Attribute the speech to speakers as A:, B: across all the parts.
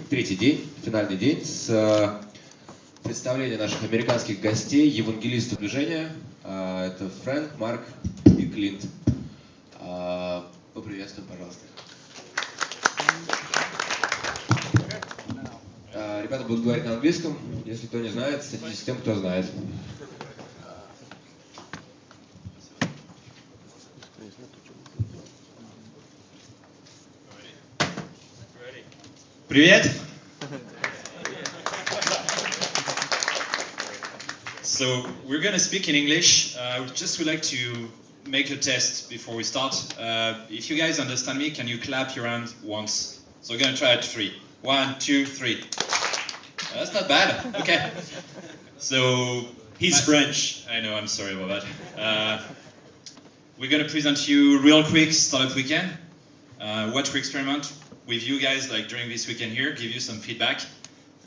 A: третий день, финальный день с представления наших американских гостей, евангелистов движения. Это Фрэнк, Марк и Клинт. Поприветствуем, пожалуйста. Ребята будут говорить на английском. Если кто не знает, садитесь с тем, кто знает.
B: Привет! So we're going to speak in English. Just would like to make a test before we start. If you guys understand me, can you clap your hand once? So we're going to try at 3. 1, 2, 3. That's not bad. Okay. So
C: he's French.
B: I know. I'm sorry about that. We're going to present you real quick Startup Weekend. What we experiment with you guys like during this weekend here, give you some feedback,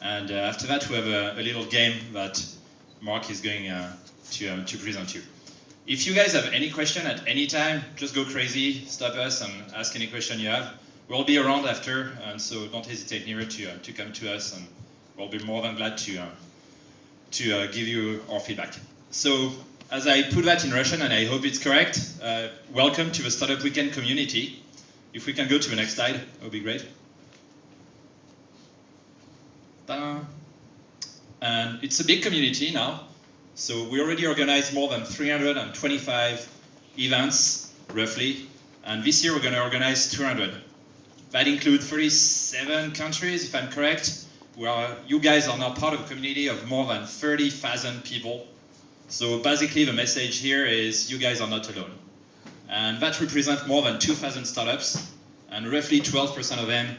B: and after that we have a little game that Mark is going to present you. If you guys have any question at any time, just go crazy, stop us and ask any question you have. We'll be around after, and so don't hesitate near to come to us, and we'll be more than glad to give you our feedback. So as I put that in Russian, and I hope it's correct, welcome to the Startup Weekend community. If we can go to the next slide, that would be great. And it's a big community now. So we already organized more than 325 events, roughly. And this year we're going to organize 200. That includes 37 countries, if I'm correct. You guys are now part of a community of more than 30,000 people. So basically the message here is you guys are not alone. And that represents more than 2,000 startups, and roughly 12% of them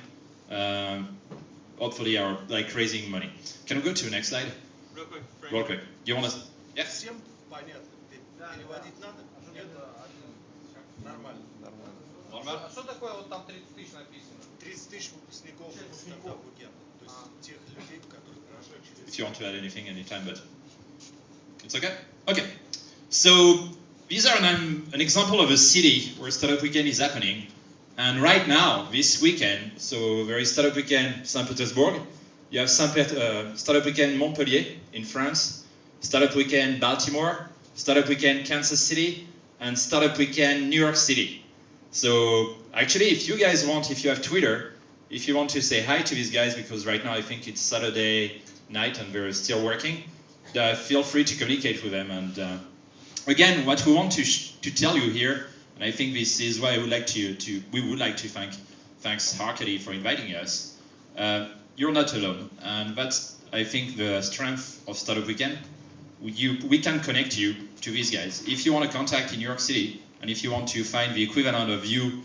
B: hopefully are like raising money. Can we go to the next slide?
C: Real quick, Frank.
B: Real quick. You want to? Yeah.
C: Всем понятно. Переводить надо? Нет. Нормально.
B: Нормально.
D: А что такое вот там 30 тысяч написано?
C: 30 тысяч выпускников стартап уикенда. То есть тех людей, которые прошли через...
B: If you want to add anything anytime, but it's okay? Okay. So these are an example of a city where Startup Weekend is happening. And right now, this weekend, so there is Startup Weekend Saint-Petersburg, you have Startup Weekend Montpellier in France, Startup Weekend Baltimore, Startup Weekend Kansas City, and Startup Weekend New York City. So actually, if you guys want, if you have Twitter, if you want to say hi to these guys, because right now I think it's Saturday night and they're still working, feel free to communicate with them. And again, what we want to tell you here, and I think this is why we would like to thanks Arkady for inviting us. You're not alone, and that's I think the strength of Startup Weekend. We can connect you to these guys. If you want to contact in New York City, and if you want to find the equivalent of you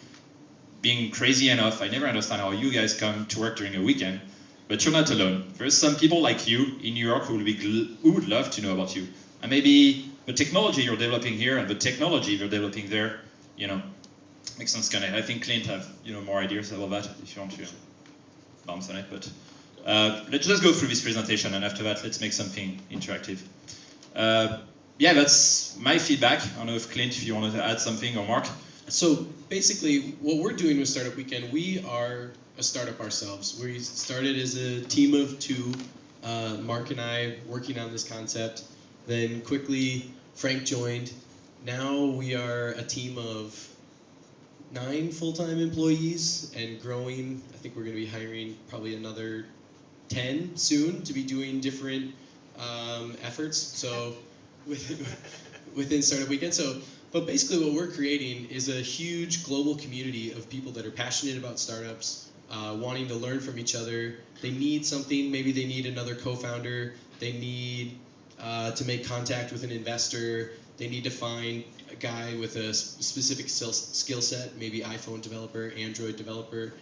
B: being crazy enough, I never understand how you guys come to work during a weekend, but you're not alone. There's some people like you in New York who would love to know about you, and maybe the technology you're developing here and the technology you're developing there, you know, makes sense. I think Clint have more ideas about that if you want to bounce on it. But let's just go through this presentation, and after that, let's make something interactive. Yeah, that's my feedback. I don't know if Clint, if you want to add something, or Mark.
E: So basically, what we're doing with Startup Weekend, we are a startup ourselves. We started as a team of 2, Mark and I, working on this concept. Then quickly, Frank joined. Now we are a team of 9 full-time employees and growing. I think we're going to be hiring probably another 10 soon to be doing different efforts. So within Startup Weekend. But basically what we're creating is a huge global community of people that are passionate about startups, wanting to learn from each other. They need something, maybe they need another co-founder, they need to make contact with an investor, they need to find a guy with a specific skill set, maybe iPhone developer, Android developer.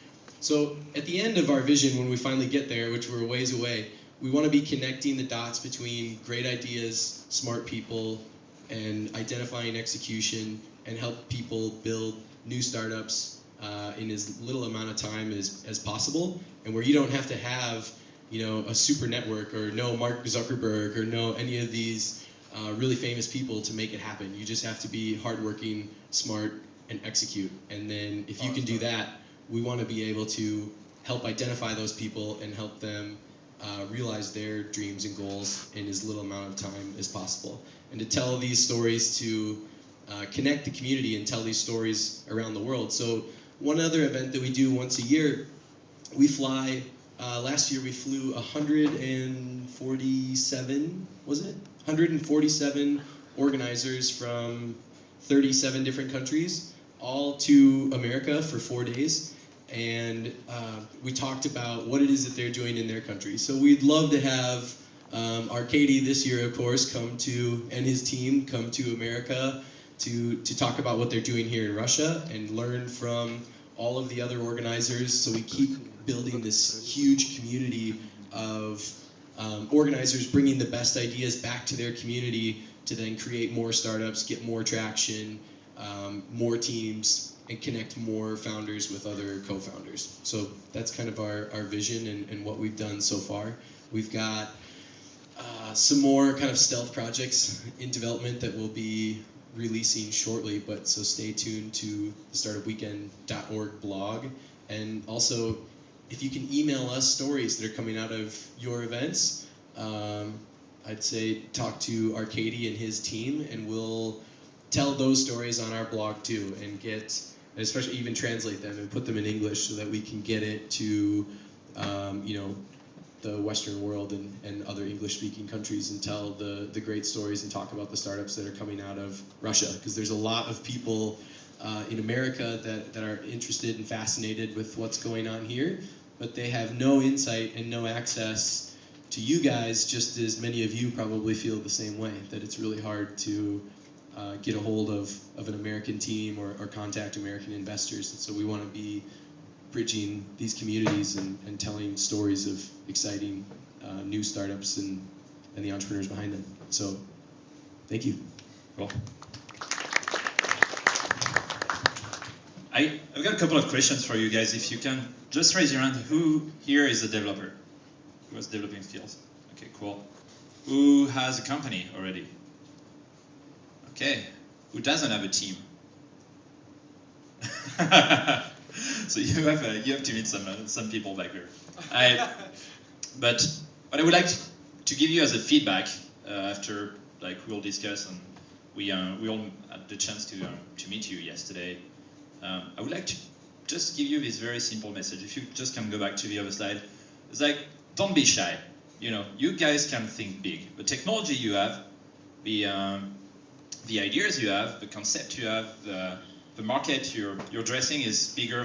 E: So at the end of our vision, when we finally get there, which we're a ways away, we want to be connecting the dots between great ideas, smart people, and identifying execution, and help people build new startups in as little amount of time as possible, and where you don't have to have a super network or know Mark Zuckerberg or know any of these really famous people to make it happen. You just have to be hardworking, smart, and execute. And then if you can do that, we want to be able to help identify those people and help them realize their dreams and goals in as little amount of time as possible. And to tell these stories, to connect the community and tell these stories around the world. So one other event that we do once a year, we fly, last year we flew 147, was it? 147 organizers from 37 different countries, all to America for 4 days. And we talked about what it is that they're doing in their country. So we'd love to have Arkady this year, of course, and his team come to America to talk about what they're doing here in Russia and learn from all of the other organizers. So we keep building this huge community of organizers bringing the best ideas back to their community to then create more startups, get more traction, more teams, and connect more founders with other co-founders. So that's kind of our vision and what we've done so far. We've got some more kind of stealth projects in development that we'll be releasing shortly, but so stay tuned to the startupweekend.org blog. And also, if you can email us stories that are coming out of your events, I'd say talk to Arkady and his team, and we'll tell those stories on our blog too, and especially even translate them and put them in English so that we can get it to the Western world and other English-speaking countries, and tell the great stories and talk about the startups that are coming out of Russia, because there's a lot of people in America that are interested and fascinated with what's going on here, but they have no insight and no access to you guys, just as many of you probably feel the same way, that it's really hard to get a hold of an American team or contact American investors. And so we want to be bridging these communities and telling stories of exciting new startups and the entrepreneurs behind them. So thank you.
B: Cool. I've got a couple of questions for you guys. If you can just raise your hand, who here is a developer? Who has developing skills? Okay, cool. Who has a company already? Okay. Who doesn't have a team? So you have to meet some people back there. But what I would like to give you as a feedback after we'll discuss, and we all had the chance to meet you yesterday. I would like to just give you this very simple message. If you just can go back to the other slide, it's like, don't be shy. You guys can think big. The technology you have, the ideas you have, the concept you have, the market you're addressing is bigger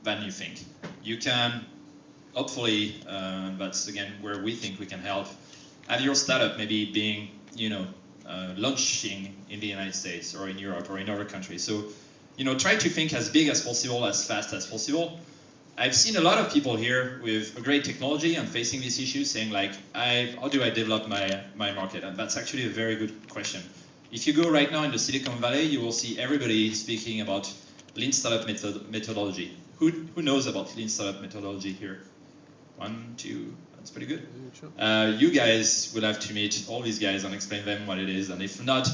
B: than you think. You can, hopefully, that's again where we think we can help, have your startup maybe being, launching in the United States or in Europe or in other countries. So, try to think as big as possible, as fast as possible. I've seen a lot of people here with a great technology and facing this issue, saying like, how do I develop my market? And that's actually a very good question. If you go right now in the Silicon Valley, you will see everybody speaking about Lean Startup methodology. Who knows about Lean Startup methodology here? 1, 2, that's pretty good. You guys will have to meet all these guys and explain them what it is, and if not,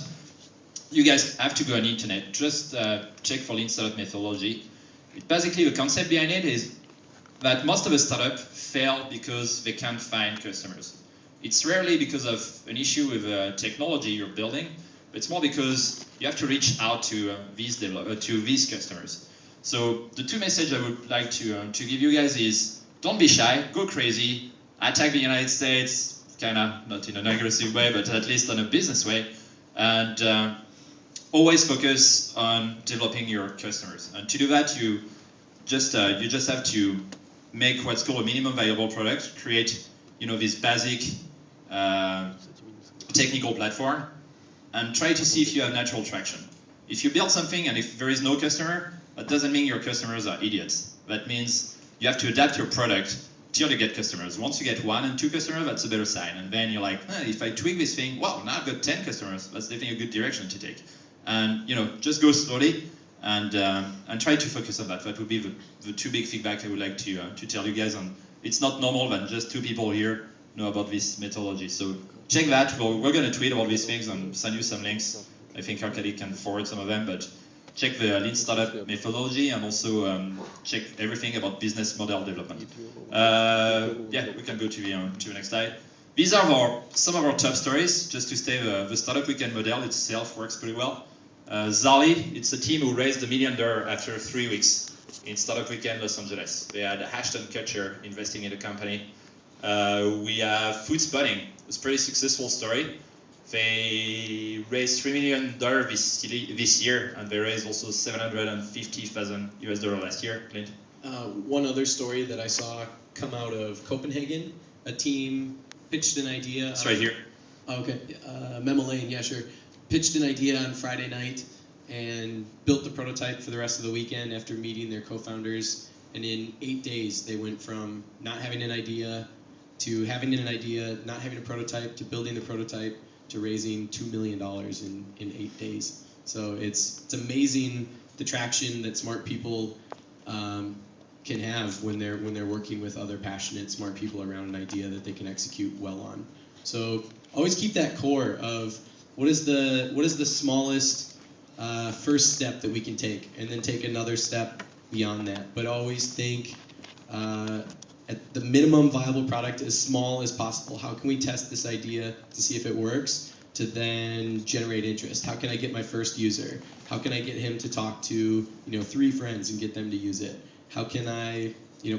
B: you guys have to go on the internet, just check for Lean Startup methodology. Basically, the concept behind it is that most of the startups fail because they can't find customers. It's rarely because of an issue with technology you're building, but it's more because you have to reach out to these customers. So the two messages I would like to give you guys is, don't be shy, go crazy, attack the United States, kind of not in an aggressive way, but at least in a business way, and always focus on developing your customers. And to do that, you just have to make what's called a minimum viable product, create this basic technical platform, and try to see if you have natural traction. If you build something and if there is no customer, that doesn't mean your customers are idiots. That means you have to adapt your product till you get customers. Once you get 1 and 2 customers, that's a better sign. And then you're like, if I tweak this thing, wow, now I've got 10 customers. That's definitely a good direction to take. And just go slowly and try to focus on that. That would be the two big feedback I would like to tell you guys. And it's not normal that just 2 people here know about this methodology. So check that. We're going to tweet all these things and send you some links. I think Arkady can forward some of them, but check the lean startup methodology, and also check everything about business model development. Yeah, we can go to the next slide. These are some of our top stories. Just to say, the Startup Weekend model itself works pretty well. Zali, it's a team who raised $1 million after 3 weeks in Startup Weekend Los Angeles. They had Ashton Kutcher investing in the company. We have Food Spotting. It's a pretty successful story. They raised $3 million this year, and they raised also $750,000 last year. Clint?
E: One other story that I saw come out of Copenhagen, a team pitched an idea.
B: It's right here.
E: Okay, Memo Lane, yeah, sure. Pitched an idea on Friday night and built the prototype for the rest of the weekend after meeting their co-founders. And in 8 days, they went from not having an idea to having an idea, not having a prototype, to building the prototype, to raising $2 million in 8 days. So it's amazing the traction that smart people can have when they're working with other passionate, smart people around an idea that they can execute well on. So always keep that core of what is the smallest first step that we can take, and then take another step beyond that. But always think at the minimum viable product as small as possible. How can we test this idea to see if it works, to then generate interest? How can I get my first user? How can I get him to talk to 3 friends and get them to use it? How can I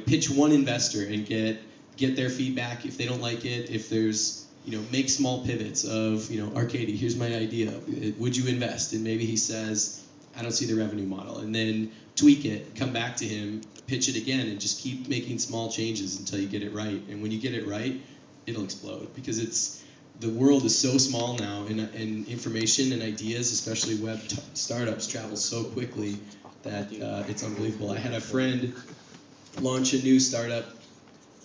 E: pitch one investor and get their feedback if they don't like it? If there's make small pivots of Arcady, here's my idea. Would you invest? And maybe he says, I don't see the revenue model, and then tweak it, come back to him, pitch it again, and just keep making small changes until you get it right. And when you get it right, it'll explode, because the world is so small now, and information and ideas, especially web startups, travel so quickly that it's unbelievable. I had a friend launch a new startup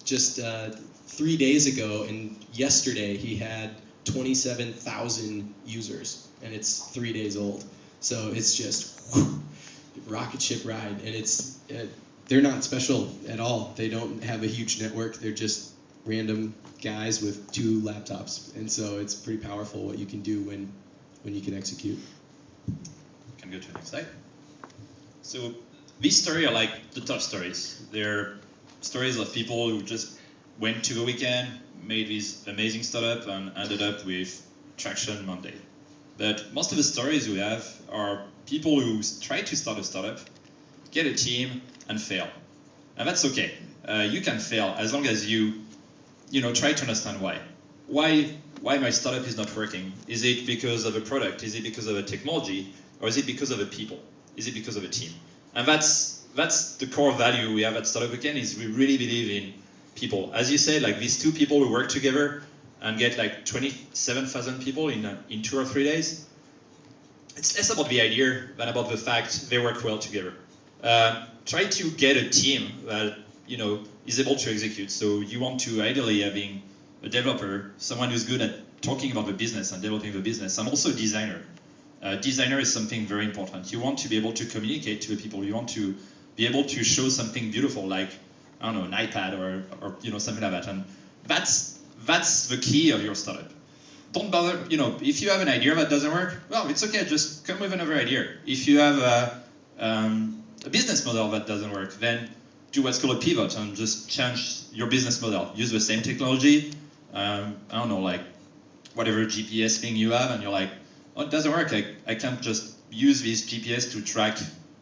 E: just 3 days ago, and yesterday he had 27,000 users, and it's 3 days old. So it's just rocket ship ride, and they're not special at all. They don't have a huge network. They're just random guys with 2 laptops, and so it's pretty powerful what you can do when you can execute.
B: Can go to the next slide. So these stories are like the top stories. They're stories of people who just went to the weekend, made this amazing startup, and ended up with traction Monday. But most of the stories we have are people who try to start a startup, get a team, and fail. And that's okay. You can fail as long as you try to understand why. Why my startup is not working? Is it because of a product? Is it because of a technology? Or is it because of a people? Is it because of a team? And that's the core value we have at Startup Weekend, is we really believe in people. As you said, like these 2 people who work together and get like 27,000 people in 2 or 3 days. It's less about the idea than about the fact they work well together. Try to get a team that is able to execute. So you want to ideally having a developer, someone who's good at talking about the business and developing the business, and also a designer. Designer is something very important. You want to be able to communicate to the people. You want to be able to show something beautiful, like I don't know, an iPad or something like that. And that's the key of your startup. Don't bother, if you have an idea that doesn't work, well, it's okay, just come with another idea. If you have a business model that doesn't work, then do what's called a pivot and just change your business model. Use the same technology, I don't know, like whatever GPS thing you have, and you're like, oh, it doesn't work, I can't just use this GPS to track,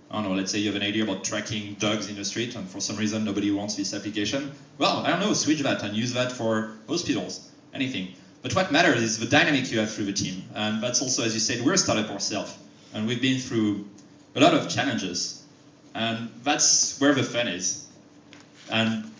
B: I don't know, let's say you have an idea about tracking dogs in the street, and for some reason nobody wants this application. Well, I don't know, switch that and use that for hospitals, anything. But what matters is the dynamic you have through the team. And that's also, as you said, we're a startup ourselves. And we've been through a lot of challenges. And that's where the fun is. And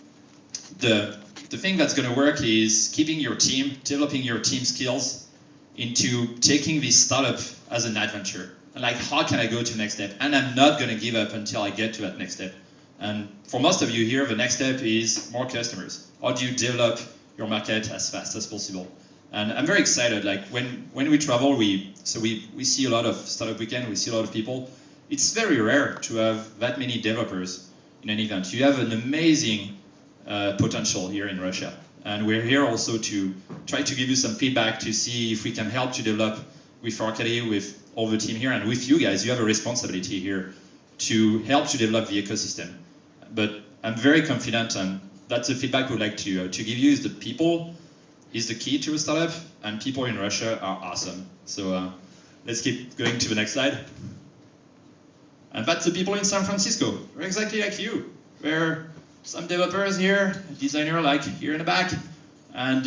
B: the thing that's going to work is keeping your team, developing your team skills into taking this startup as an adventure. And like, how can I go to the next step? And I'm not going to give up until I get to that next step. And for most of you here, the next step is more customers. How do you develop your market as fast as possible? And I'm very excited. Like when we travel, we see a lot of Startup Weekend. We see a lot of people. It's very rare to have that many developers in an event. You have an amazing potential here in Russia, and we're here also to try to give you some feedback to see if we can help to develop with Arcady, with all the team here, and with you guys, you have a responsibility here to help to develop the ecosystem. But I'm very confident, and that's the feedback we'd like to give you, is that people is the key to a startup, and people in Russia are awesome. So let's keep going to the next slide. And that's the people in San Francisco. They're exactly like you. There are some developers here, a designer like here in the back, and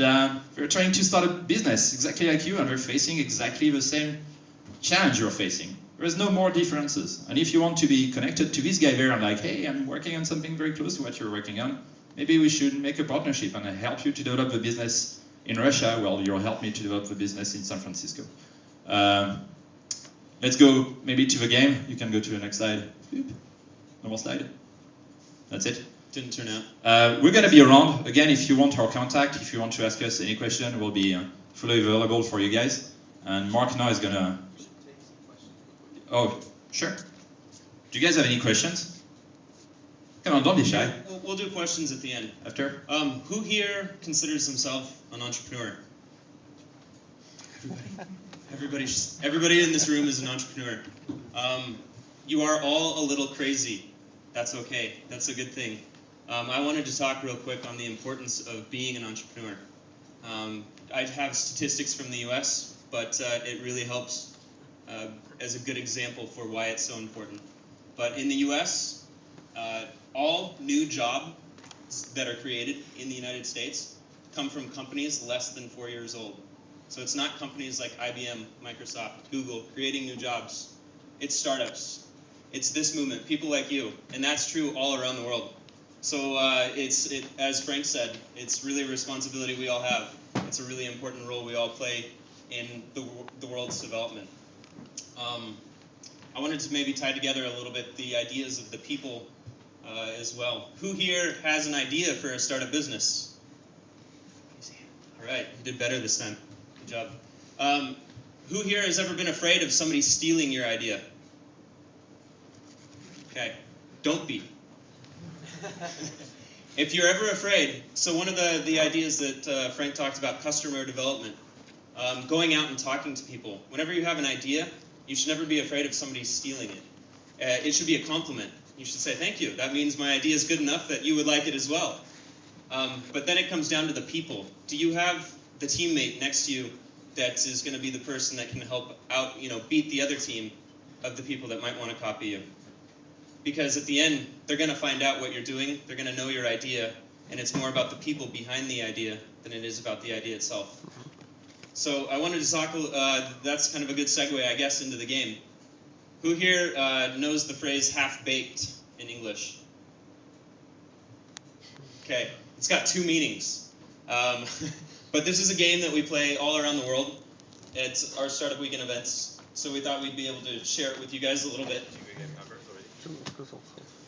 B: they're trying to start a business exactly like you, and they're facing exactly the same challenge you're facing. There's no more differences. And if you want to be connected to this guy there and like, hey, I'm working on something very close to what you're working on, maybe we should make a partnership and I help you to develop the business in Russia, well, you'll help me to develop the business in San Francisco. Let's go maybe to the game. You can go to the next slide. Boop. No more slide. That's it.
E: Didn't turn out.
B: We're going to be around. Again, if you want our contact, if you want to ask us any question, we'll be fully available for you guys. And Mark now is going to... Oh, sure. Do you guys have any questions? Come on, don't be shy.
E: We'll do questions at the end.
B: After?
E: Who here considers himself an entrepreneur? Everybody in this room is an entrepreneur. You are all a little crazy. That's okay. That's a good thing. I wanted to talk real quick on the importance of being an entrepreneur. I have statistics from the US, but it really helps as a good example for why it's so important. But in the US, all new jobs that are created in the United States come from companies less than 4 years old. So it's not companies like IBM, Microsoft, Google creating new jobs. It's startups. It's this movement, people like you, and that's true all around the world. So as Frank said, it's really a responsibility we all have. It's a really important role we all play in the world's development. I wanted to maybe tie together a little bit the ideas of the people as well. Who here has an idea for a startup business? All right, you did better this time. Good job. Who here has ever been afraid of somebody stealing your idea? Okay, don't be. If you're ever afraid, so one of the ideas that Frank talked about, customer development, going out and talking to people. Whenever you have an idea, you should never be afraid of somebody stealing it. It should be a compliment. You should say, thank you. That means my idea is good enough that you would like it as well. But then it comes down to the people. Do you have the teammate next to you that is going to be the person that can help out, beat the other team of the people that might want to copy you? Because at the end, they're going to find out what you're doing, they're going to know your idea, and it's more about the people behind the idea than it is about the idea itself. So I wanted to talk, that's kind of a good segue, I guess, into the game. Who here knows the phrase half-baked in English? Okay, it's got two meanings. But this is a game that we play all around the world. It's our Startup Weekend events, so we thought we'd be able to share it with you guys a little bit.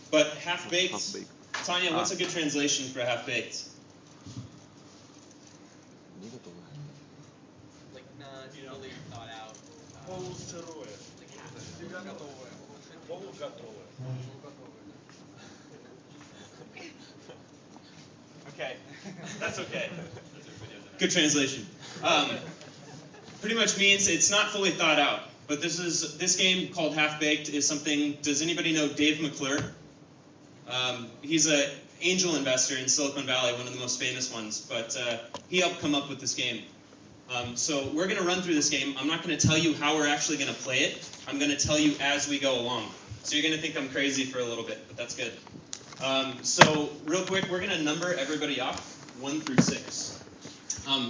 E: But half-baked, Tanya, what's a good translation for half-baked?
D: Like not really thought out.
C: Полусырое. Полуготовое.
D: Okay.
E: That's okay. Good translation. Pretty much means it's not fully thought out. But this game called Half-Baked is something. Does anybody know Dave McClure? He's an angel investor in Silicon Valley, one of the most famous ones. But he helped come up with this game. So we're going to run through this game. I'm not going to tell you how we're actually going to play it. I'm going to tell you as we go along. So you're going to think I'm crazy for a little bit, but that's good. So real quick, we're going to number everybody off 1 through 6.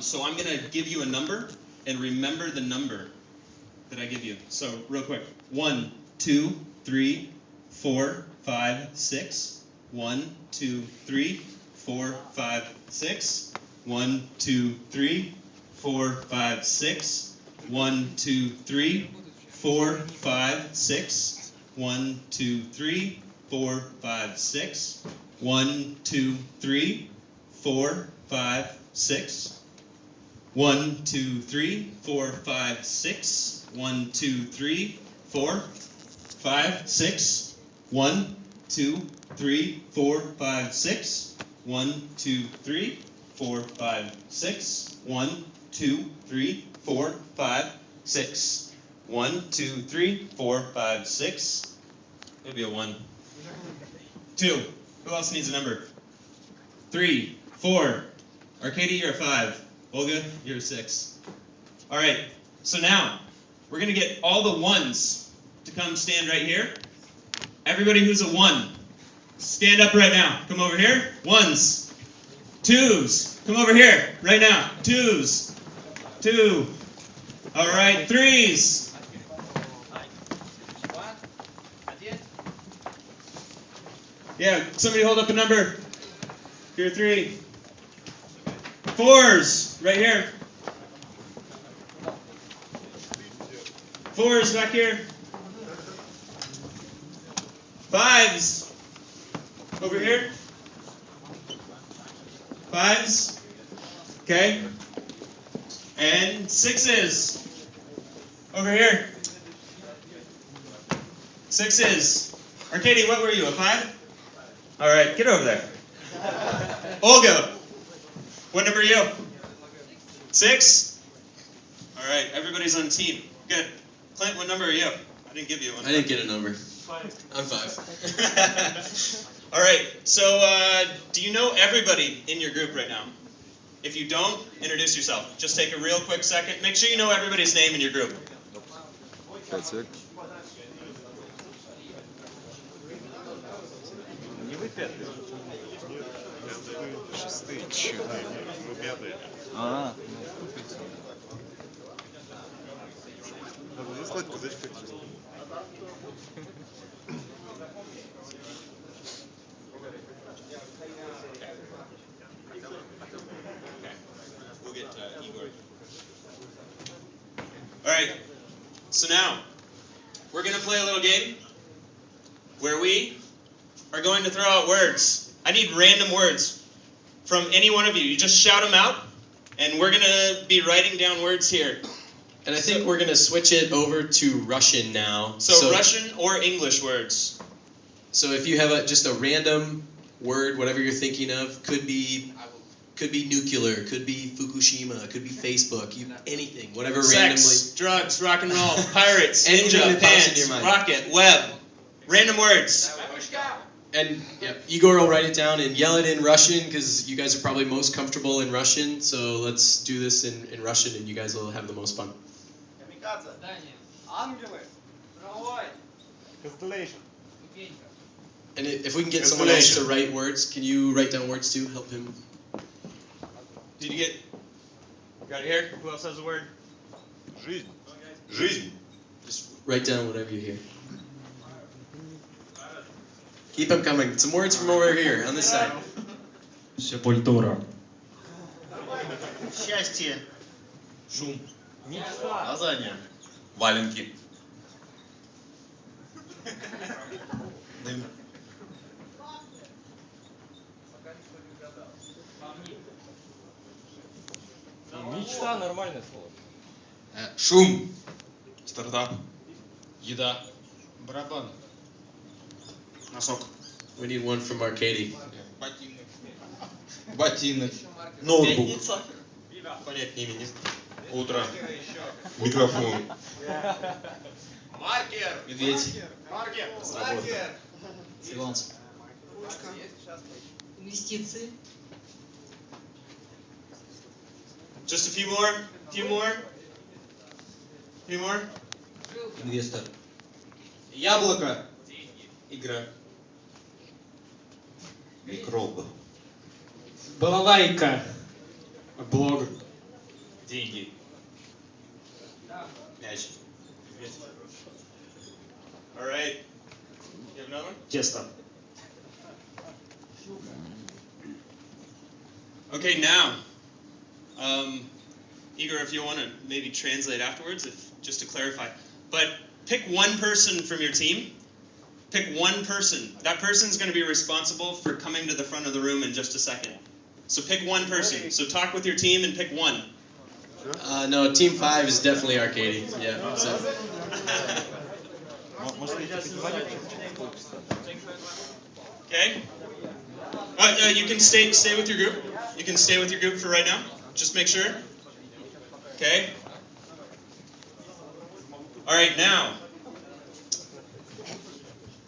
E: So I'm going to give you a number, and remember the number that I give you. So real quick, 1, 2, 3, 4, 5, 6. 1, 2, 3, 4, 5, 6. 1, 2, 3, 4, 5, 6. 1, 2, 3, 4, 5, 6. 1, 2, 3, 4, 5, 6. 1, 2, 3, 4, 5, 6. 1, 2, 3, 4, 5, 6. 1, 2, 3, 4, 5, 6. 1, 2, 3, 4, 5, 6. 1, 2, 3, 4, 5, 6. 1, 2, 3, 4, 5, 6.
F: 1, 2, 3, 4, 5, 6. Maybe a 1. 2. Who else needs a number? 3, 4. Arcady, you're a 5. Olga, you're a 6. All right. So now we're gonna get all the 1s to come stand right here. Everybody who's a 1, stand up right now. Come over here. 1s. 2s. Come over here right now. 2s. 2. All right. 3s. Yeah, somebody hold up a number. Here, 3. 4s, right here. 4s back here. 5s, over here. 5s, okay. And 6s, over here. 6s. Arcady, what were you, a 5? All right, get over there. Olga, what number are you? 6? All right, everybody's on team. Good. Clint, what number are you? I didn't give you one.
E: I didn't get a number. I'm 5.
F: All right, so do you know everybody in your group right now? If you don't, introduce yourself. Just take a real quick second. Make sure you know everybody's name in your group.
G: That's it.
C: Не вы пятый. Нет, вы шестые, четыре. Вы пятые. Надо заслать казачка.
F: We'll get Igor. All right, so now we're going to play a little game where we are going to throw out words. I need random words from any one of you. You just shout them out, and we're going to be writing down words here.
E: And I think we're going to switch it over to Russian now.
F: So Russian or English words.
E: So if you have just a random word, whatever you're thinking of, could be nuclear, could be Fukushima, could be Facebook, anything, whatever
F: Sex, drugs, rock and roll, pirates,
E: Anything
F: ninja,
E: that pops into
F: dance,
E: your mind.
F: rocket, web. Random words.
E: And Igor will write it down and yell it in Russian because you guys are probably most comfortable in Russian. So let's do this in Russian and you guys will have the most fun.
C: Constellation.
E: And if we can get someone else to write words, can you write down words too? Help him.
F: Did you get? Got it here? Who else has a word?
C: Жизнь. Жизнь.
E: Just write down whatever you hear. Keep them coming. Some words from over here on this side.
H: Сепультура.
C: Счастье.
H: Шум.
C: Лазанья.
F: Валенки.
C: Дым.
H: Мечта — нормальное слово.
F: Шум. Стартап.
H: Еда. Барабан.
C: Носок.
E: We need one from Arcady.
H: Ботинок.
C: Ноутбук.
F: Понять не имени.
H: Утро.
C: Микрофон.
H: Медведь.
C: Фриланс.
I: Инвестиции.
F: Just a few more. Few more. Few more.
H: Инвестор.
F: Яблоко.
H: Игра.
C: Микроб.
H: Балалайка. Блог.
F: Деньги. Мяч. All right. You have another one?
H: Тесто.
F: Okay, now, Igor, if you want to maybe translate afterwards, just to clarify. But pick one person from your team. Pick one person. That person's going to be responsible for coming to the front of the room in just a second. So pick one person. So talk with your team and pick one.
E: No, Team 5 is definitely Arcady. Yeah. So.
F: Okay? You can stay with your group. You can stay with your group for right now. Just make sure. Okay? All right, now.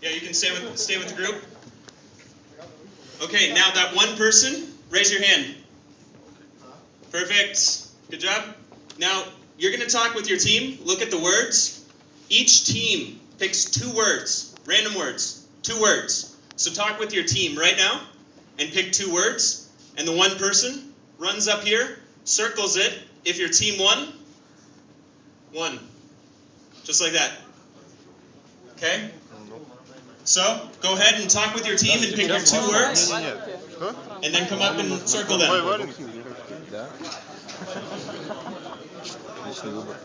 F: Yeah, you can stay with the group. Okay, now that one person, raise your hand. Perfect. Good job. Now, you're going to talk with your team. Look at the words. Each team picks 2 words, random words, 2 words. So talk with your team right now and pick 2 words. And the one person runs up here, circles it. If your team won, won. Just like that. Okay? So, go ahead and talk with your team and pick your 2 words. And then come up and circle them.
G: Да. Отличный выбор.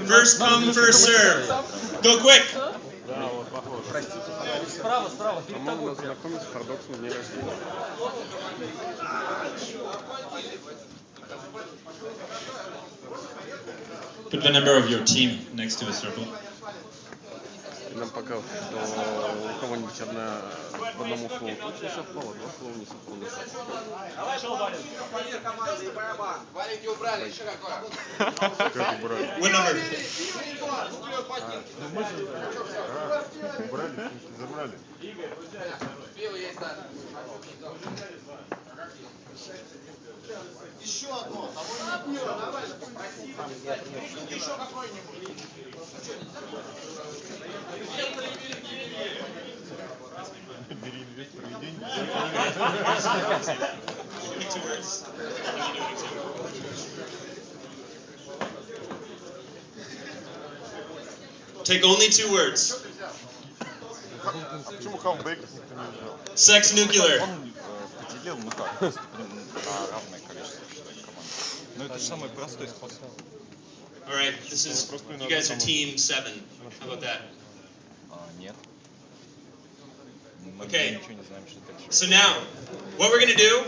F: First come, first serve. Go quick.
C: По-моему, нас знакомить с парадоксом дня рождения.
B: Put the number of your team next to the circle.
C: Нам пока что у кого-нибудь по одному слову не совпало, 2 слова не совпало. Как убрали?
F: What number?
C: Убрали, забрали.
I: Еще одно. Давай. Еще какой-нибудь.
C: Бери инвестора и деньги.
F: Take only 2 words.
C: Почему халфбэк никто не взял?
F: Sex nuclear.
G: Поделил, ну как, на равное количество команд. Но это же самый простой способ.
F: All right, this is, you guys are team 7. How about that?
G: Нет. Мы
F: Okay.
G: ничего не знаем, что дальше.
F: So now, what we're going to do,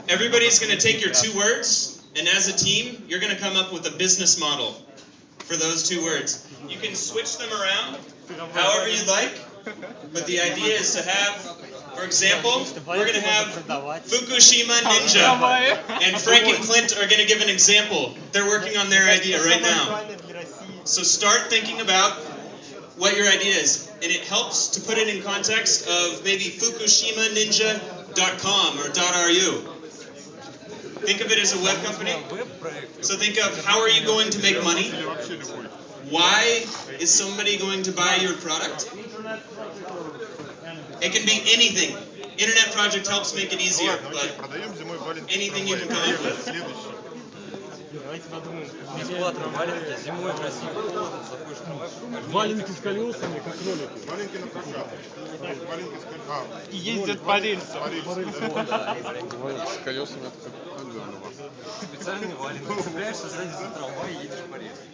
F: everybody's going to take your 2 words, and as a team, you're going to come up with a business model for those 2 words. You can switch them around however you'd like, but the idea is to have, for example, we're going to have Fukushima Ninja, and Frank and Clint are going to give an example. They're working on their idea right now. So start thinking about what your idea is, and it helps to put it in context of maybe FukushimaNinja.com or .ru. Think of it as a web company. So think of how are you going to make money? Why is somebody going to buy your product? It can be anything. Internet Project helps make it easier, but anything you can come up with.
H: Давайте подумаем, бесплатно валенки, зимой в России холодно, заходишь в трамвай. Валенки с колесами, как кролики.
C: Валенки на прокат. Валенки с колесами.
H: И ездят по рельсам.
C: Валенки с колесами, это как говно.
H: Специальные валенки. Цепляешься сзади за трамвай и едешь по рельсам.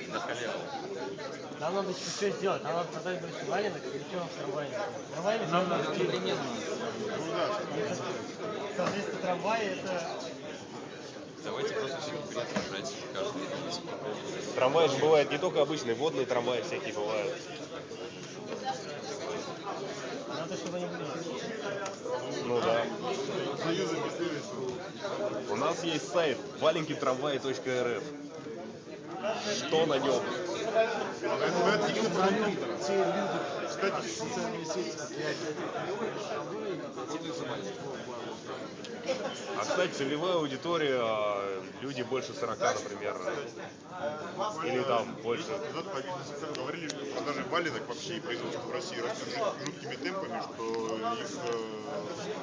H: На халяву.
J: Нам надо еще что сделать? Нам надо продать больше валенок или что в трамвае? Трамвай
H: Нам надо нет.
J: Соответственно, трамвай это...
G: Давайте просто все билеты брать каждый день.
K: Трамваи же бывают не только обычные, водные трамваи всякие бывают.
J: Надо, чтобы они были.
K: Ну да. У нас есть сайт валенкитрамваи.рф. Что на нем?
C: Кстати, социальные сети.
K: А, кстати, целевая аудитория, люди больше 40, например, или там больше.
C: Назад по бизнесу говорили, что продажи валенок вообще и производство в России растет жуткими темпами, что их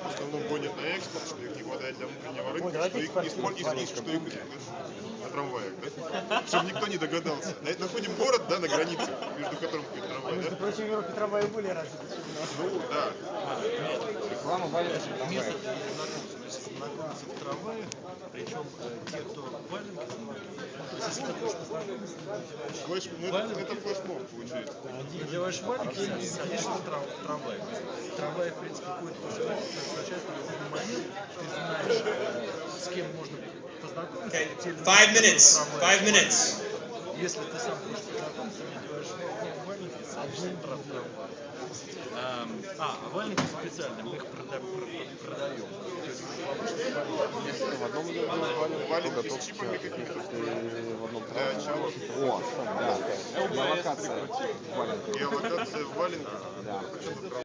C: в основном гонят на экспорт, что их не хватает для внутреннего рынка, что их на трамваях, да? Чтобы никто не догадался. Находим город, да, на границе, между которым ходит трамвай, да?
J: Между прочим, в Европе трамваи были развиты.
C: Ну, да.
H: Реклама валенок место знакомиться в трамвае, причем те, кто валенки, если ты хочешь познакомиться,
C: Это флешмоб получается.
H: делаешь валенки и садишься в трамвай. Трамвай, в принципе, ходит после валенки, означает, что в любой момент ты знаешь, с кем можно познакомиться.
F: Okay, 5 minutes. 5 minutes.
H: Если ты сам хочешь познакомиться, надеваешь валенки, садишься в трамвай. валенки специально, мы их продаем.
L: Если в одном
C: Валенки с чипами какими-то
L: в одном
C: для начала.
L: О, да. Геолокация валенка.
C: Геолокация валенка.
L: Да.